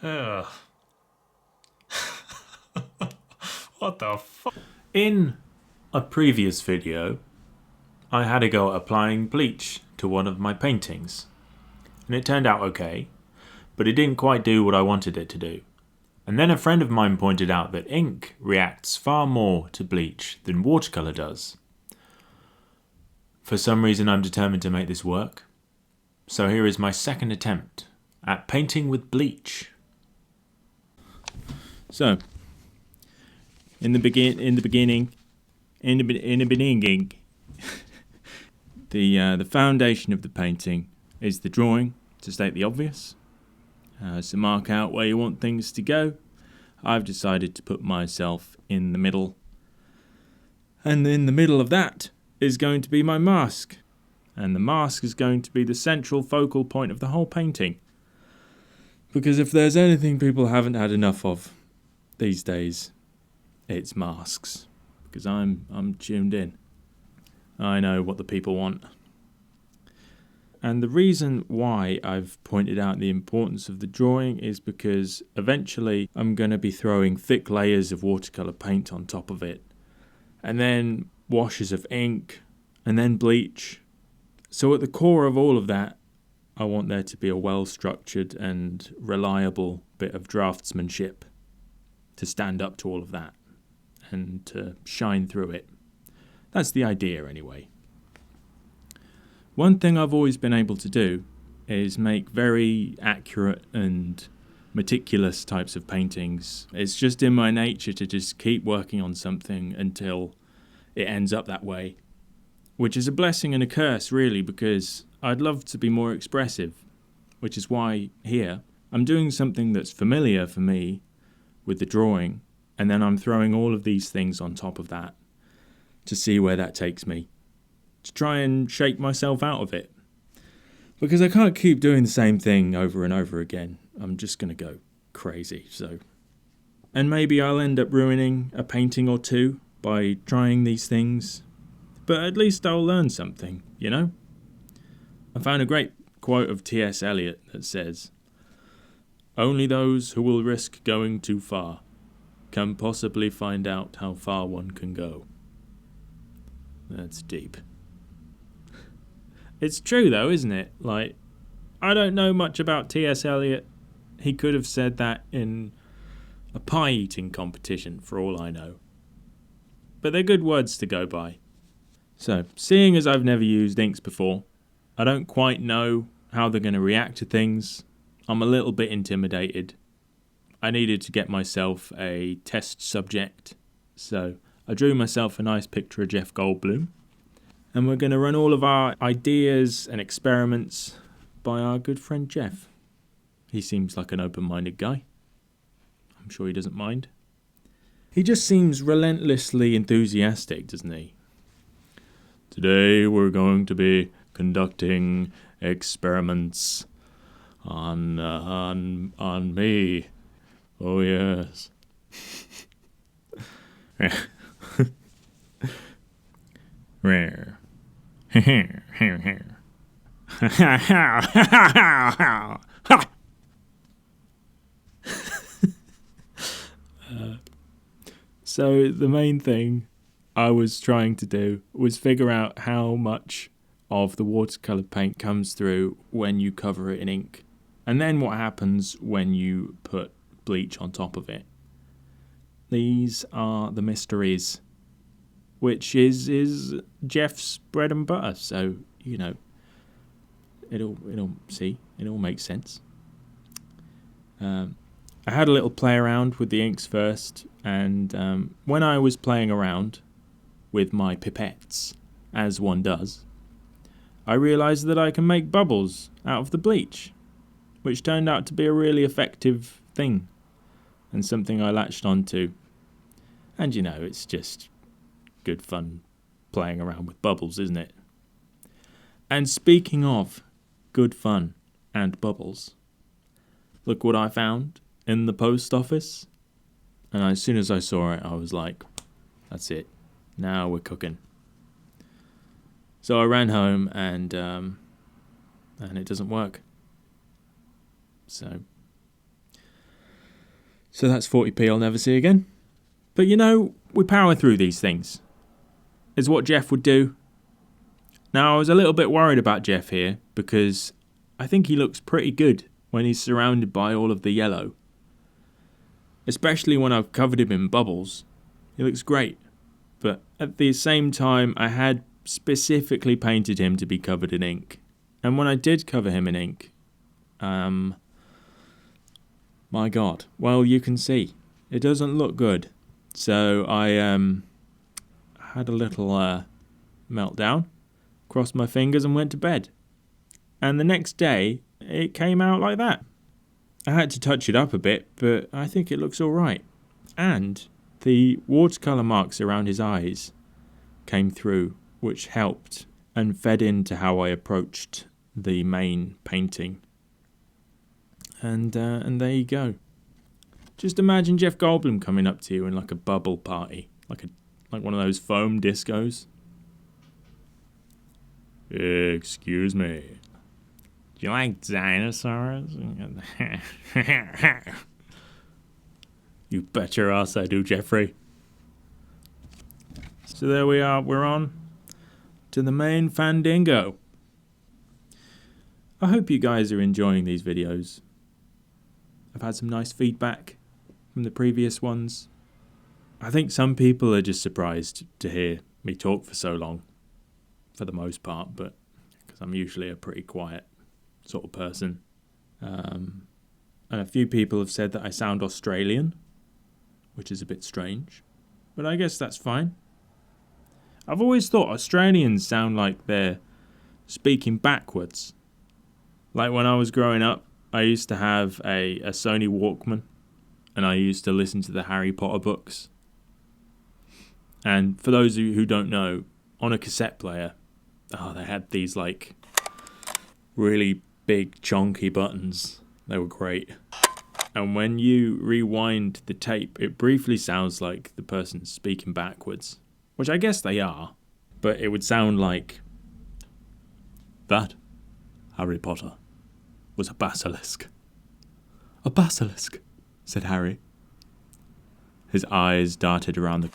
Ugh. What the fuck? In a previous video, I had a go at applying bleach to one of my paintings. And it turned out okay, but it didn't quite do what I wanted it to do. And then a friend of mine pointed out that ink reacts far more to bleach than watercolour does. For some reason I'm determined to make this work. So here is my second attempt at painting with bleach. So, in the beginning, the foundation of the painting is the drawing, to state the obvious. To mark out where you want things to go, I've decided to put myself in the middle. And in the middle of that is going to be my mask. And the mask is going to be the central focal point of the whole painting. Because if there's anything people haven't had enough of these days, it's masks. Because I'm tuned in. I know what the people want. And the reason why I've pointed out the importance of the drawing is because eventually I'm going to be throwing thick layers of watercolour paint on top of it. And then washes of ink. And then bleach. So at the core of all of that, I want there to be a well-structured and reliable bit of draftsmanship to stand up to all of that and to shine through it. That's the idea anyway. One thing I've always been able to do is make very accurate and meticulous types of paintings. It's just in my nature to just keep working on something until it ends up that way. Which is a blessing and a curse, really, because I'd love to be more expressive. Which is why here I'm doing something that's familiar for me with the drawing, and then I'm throwing all of these things on top of that to see where that takes me. To try and shake myself out of it. Because I can't keep doing the same thing over and over again. I'm just going to go crazy, so. And maybe I'll end up ruining a painting or two by trying these things. But at least I'll learn something, you know? I found a great quote of T.S. Eliot that says, "Only those who will risk going too far can possibly find out how far one can go." That's deep. It's true though, isn't it? Like, I don't know much about T.S. Eliot. He could have said that in a pie eating competition for all I know. But they're good words to go by. So, seeing as I've never used inks before, I don't quite know how they're going to react to things. I'm a little bit intimidated. I needed to get myself a test subject. So, I drew myself a nice picture of Jeff Goldblum. And we're going to run all of our ideas and experiments by our good friend Jeff. He seems like an open-minded guy. I'm sure he doesn't mind. He just seems relentlessly enthusiastic, doesn't he? Today we're going to be conducting experiments on me. Oh yes. Rare. So the main thing I was trying to do was figure out how much of the watercolour paint comes through when you cover it in ink, and then what happens when you put bleach on top of it. These are the mysteries, which is Jeff's bread and butter. So, you know, it all makes sense. I had a little play around with the inks first, and when I was playing around with my pipettes, as one does, I realised that I can make bubbles out of the bleach, which turned out to be a really effective thing, and something I latched onto. And you know, it's just good fun playing around with bubbles, isn't it? And speaking of good fun and bubbles, look what I found in the post office. And as soon as I saw it, I was like, that's it. Now we're cooking. So I ran home and it doesn't work. So So that's 40p I'll never see again. But you know, we power through these things. It's what Jeff would do. Now, I was a little bit worried about Jeff here because I think he looks pretty good when he's surrounded by all of the yellow. Especially when I've covered him in bubbles. He looks great. But at the same time, I had specifically painted him to be covered in ink. And when I did cover him in ink, my God, well, you can see, it doesn't look good. So I had a little meltdown, crossed my fingers and went to bed. And the next day, it came out like that. I had to touch it up a bit, but I think it looks all right. And the watercolour marks around his eyes came through, which helped and fed into how I approached the main painting. And there you go. Just imagine Jeff Goldblum coming up to you in like a bubble party, like one of those foam discos. Excuse me. Do you like dinosaurs? You bet your ass I do, Jeffrey. So there we are, we're on to the main Fandango. I hope you guys are enjoying these videos. I've had some nice feedback from the previous ones. I think some people are just surprised to hear me talk for so long, for the most part, but because I'm usually a pretty quiet sort of person. And a few people have said that I sound Australian, which is a bit strange, but I guess that's fine. I've always thought Australians sound like they're speaking backwards. Like when I was growing up, I used to have a Sony Walkman, and I used to listen to the Harry Potter books. And for those of you who don't know, on a cassette player, they had these like really big chunky buttons. They were great. And when you rewind the tape, it briefly sounds like the person's speaking backwards, which I guess they are, but it would sound like that Harry Potter was a basilisk. A basilisk, said Harry. His eyes darted around the...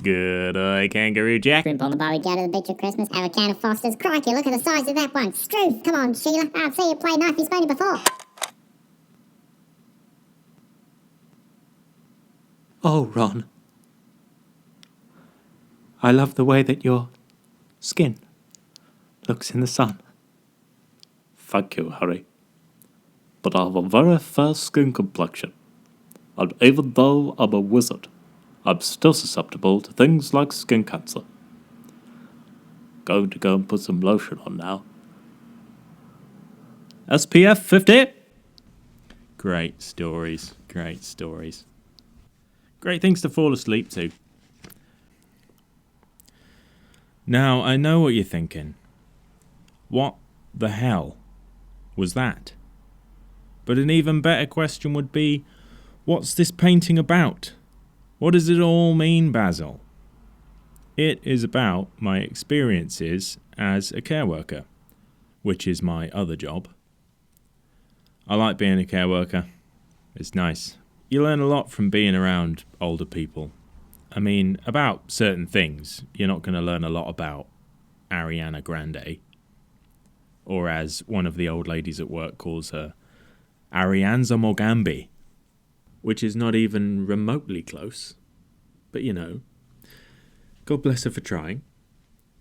Good eye, Kangaroo Jack. Grimp on the bar, we go to the beach at Christmas, have a can of Foster's. Crikey, look at the size of that one. Struth, come on, Sheila. I've seen you play knifey spoony before. Oh, Ron. I love the way that your skin looks in the sun. Thank you, Harry. But I have a very fair skin complexion. And even though I'm a wizard, I'm still susceptible to things like skin cancer. Going to go and put some lotion on now. SPF 50. Great stories. Great stories. Great things to fall asleep to. Now, I know what you're thinking. What the hell was that? But an even better question would be, what's this painting about? What does it all mean, Basil? It is about my experiences as a care worker, which is my other job. I like being a care worker. It's nice. You learn a lot from being around older people. I mean, about certain things, you're not going to learn a lot about Ariana Grande. Or as one of the old ladies at work calls her, Arianza Mogambi. Which is not even remotely close. But you know, God bless her for trying.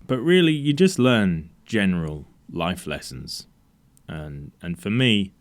But really, you just learn general life lessons. And for me,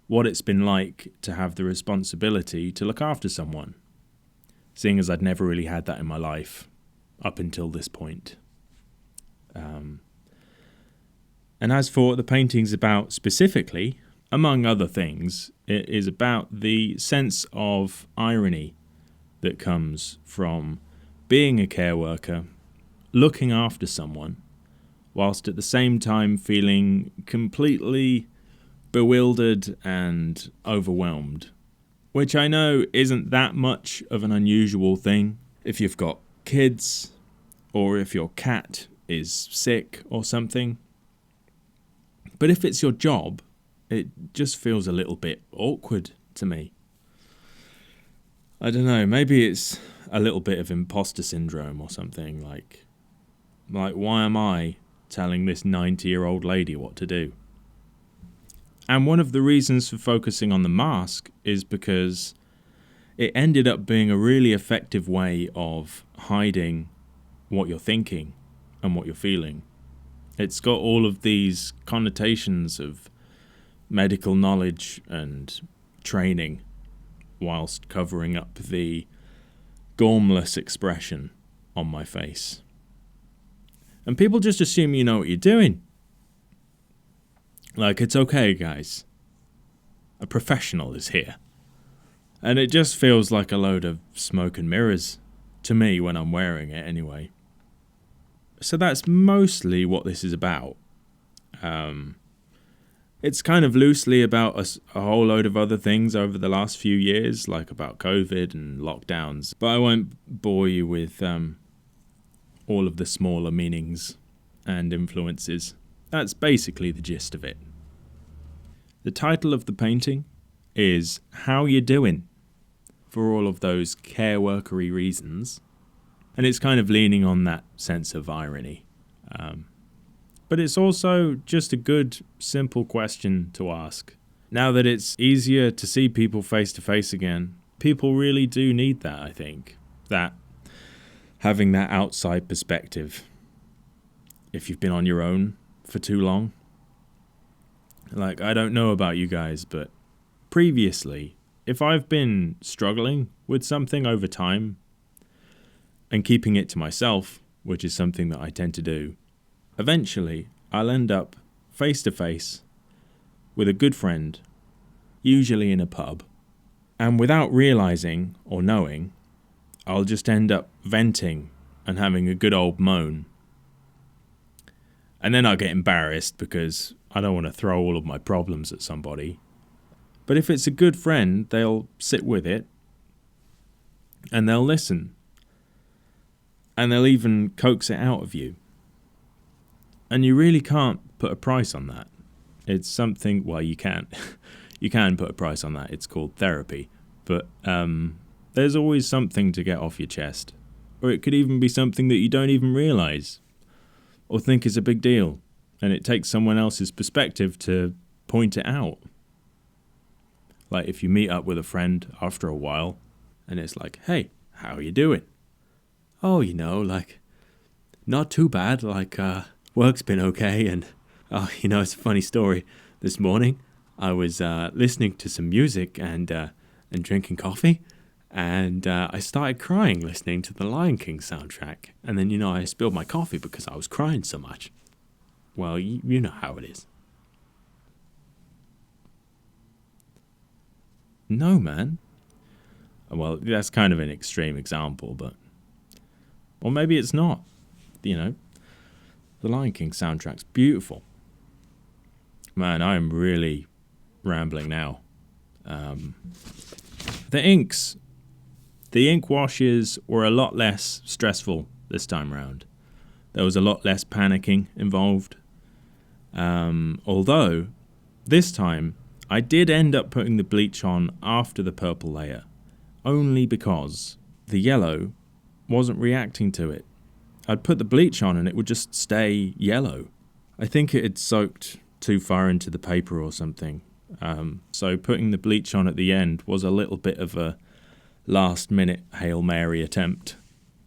what it's been like to have the responsibility to look after someone. Seeing as I'd never really had that in my life up until this point. And as for what the painting's about specifically, among other things, it is about the sense of irony that comes from being a care worker, looking after someone, whilst at the same time feeling completely bewildered and overwhelmed. Which I know isn't that much of an unusual thing if you've got kids or if your cat is sick or something. But if it's your job, it just feels a little bit awkward to me. I don't know, maybe it's a little bit of imposter syndrome or something, like why am I telling this 90-year-old lady what to do? And one of the reasons for focusing on the mask is because it ended up being a really effective way of hiding what you're thinking and what you're feeling. It's got all of these connotations of medical knowledge and training whilst covering up the gormless expression on my face. And people just assume you know what you're doing. Like, it's okay, guys. A professional is here. And it just feels like a load of smoke and mirrors to me when I'm wearing it anyway. So that's mostly what this is about. It's kind of loosely about a whole load of other things over the last few years, like about COVID and lockdowns. But I won't bore you with all of the smaller meanings and influences. That's basically the gist of it. The title of the painting is How You Doing? For all of those care workery reasons. And it's kind of leaning on that sense of irony. But it's also just a good, simple question to ask. Now that it's easier to see people face to face again, people really do need that, I think. That having that outside perspective. If you've been on your own for too long. Like, I don't know about you guys, but previously, if I've been struggling with something over time and keeping it to myself, which is something that I tend to do, eventually I'll end up face to face with a good friend, usually in a pub, and without realizing or knowing, I'll just end up venting and having a good old moan. And then I'll get embarrassed because I don't want to throw all of my problems at somebody. But if it's a good friend, they'll sit with it and they'll listen. And they'll even coax it out of you. And you really can't put a price on that. It's something, well, you can. You can put a price on that. It's called therapy. But there's always something to get off your chest. Or it could even be something that you don't even realize or think is a big deal. And it takes someone else's perspective to point it out. Like if you meet up with a friend after a while and it's like, hey, how are you doing? Oh, like, not too bad. Like, work's been okay. And, it's a funny story. This morning, I was listening to some music and drinking coffee. And I started crying listening to the Lion King soundtrack. And then, I spilled my coffee because I was crying so much. Well, you know how it is. No, man. Well, that's kind of an extreme example, but... Or maybe it's not. The Lion King soundtrack's beautiful. Man, I'm really rambling now. The ink washes were a lot less stressful this time round. There was a lot less panicking involved. Although, this time, I did end up putting the bleach on after the purple layer, only because the yellow wasn't reacting to it. I'd put the bleach on and it would just stay yellow. I think it had soaked too far into the paper or something. So putting the bleach on at the end was a little bit of a last-minute Hail Mary attempt,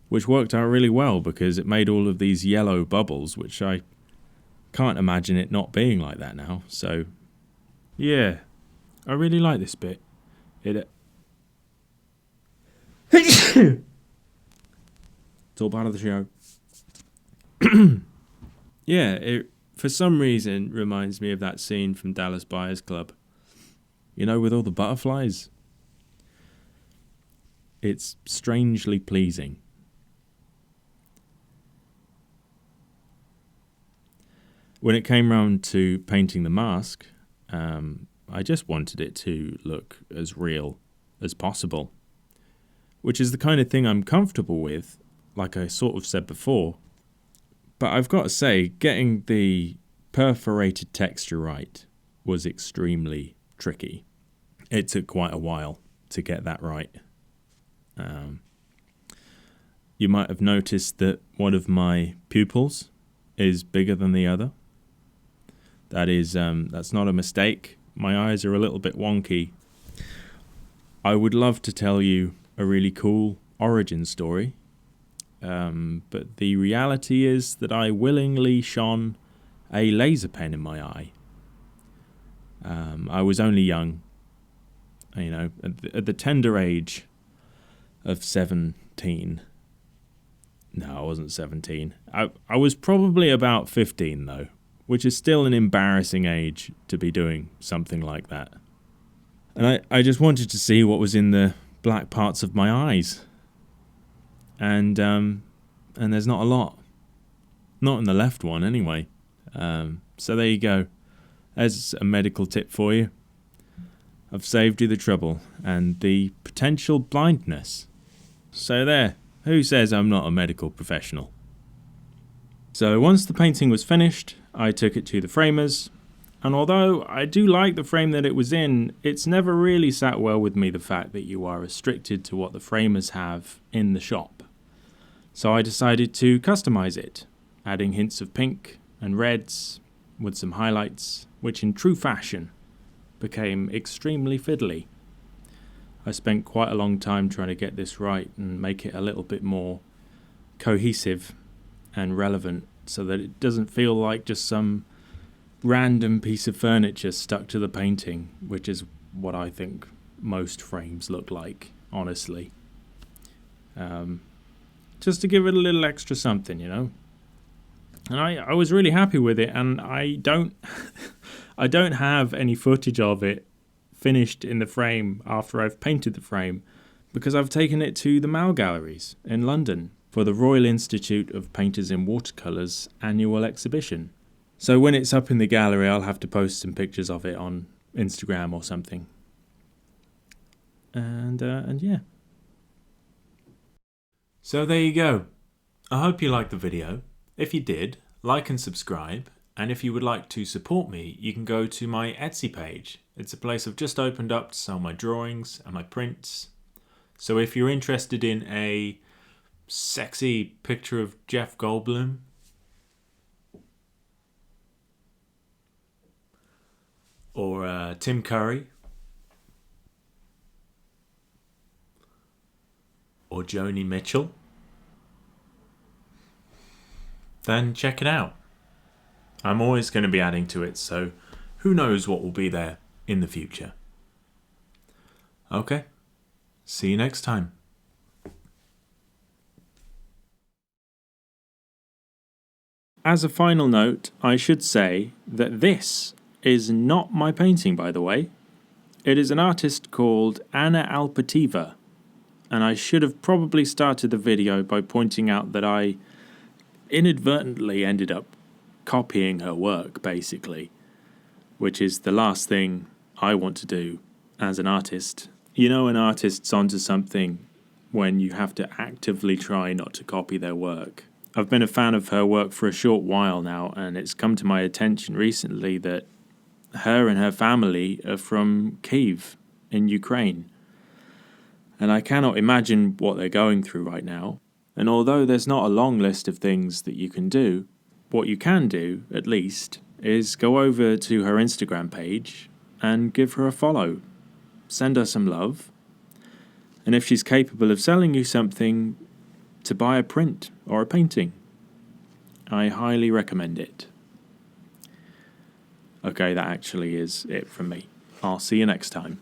which worked out really well because it made all of these yellow bubbles, which I can't imagine it not being like that now. So, yeah, I really like this bit. It's all part of the show. Yeah, it for some reason reminds me of that scene from Dallas Buyers Club. With all the butterflies. It's strangely pleasing. When it came round to painting the mask, I just wanted it to look as real as possible, which is the kind of thing I'm comfortable with, like I sort of said before. But I've got to say, getting the perforated texture right was extremely tricky. It took quite a while to get that right. You might have noticed that one of my pupils is bigger than the other. That's not a mistake. My eyes are a little bit wonky. I would love to tell you a really cool origin story, but the reality is that I willingly shone a laser pen in my eye. I was only young, at the tender age of 17. No, I wasn't 17. I was probably about 15, though, which is still an embarrassing age to be doing something like that. And I just wanted to see what was in the black parts of my eyes. And there's not a lot. Not in the left one, anyway. So there you go. There's a medical tip for you. I've saved you the trouble and the potential blindness. So there. Who says I'm not a medical professional? So once the painting was finished, I took it to the framers, and although I do like the frame that it was in, it's never really sat well with me the fact that you are restricted to what the framers have in the shop. So I decided to customize it, adding hints of pink and reds with some highlights, which in true fashion became extremely fiddly. I spent quite a long time trying to get this right and make it a little bit more cohesive and relevant so that it doesn't feel like just some random piece of furniture stuck to the painting, which is what I think most frames look like, honestly. Just to give it a little extra something, And I was really happy with it, and I don't have any footage of it finished in the frame after I've painted the frame, because I've taken it to the Mal Galleries in London for the Royal Institute of Painters in Watercolours annual exhibition. So when it's up in the gallery, I'll have to post some pictures of it on Instagram or something. And yeah. So there you go. I hope you liked the video. If you did, like and subscribe. And if you would like to support me, you can go to my Etsy page. It's a place I've just opened up to sell my drawings and my prints. So if you're interested in a sexy picture of Jeff Goldblum, or Tim Curry, or Joni Mitchell, then check it out. I'm always going to be adding to it, so who knows what will be there in the future. Okay, see you next time. As a final note, I should say that this is not my painting, by the way. It is an artist called Anna Alpativa, and I should have probably started the video by pointing out that I inadvertently ended up copying her work, basically, which is the last thing I want to do as an artist. An artist's onto something when you have to actively try not to copy their work. I've been a fan of her work for a short while now, and it's come to my attention recently that her and her family are from Kyiv in Ukraine. And I cannot imagine what they're going through right now. And although there's not a long list of things that you can do, what you can do, at least, is go over to her Instagram page and give her a follow. Send her some love. And if she's capable of selling you something, to buy a print or a painting, I highly recommend it. Okay, that actually is it from me. I'll see you next time.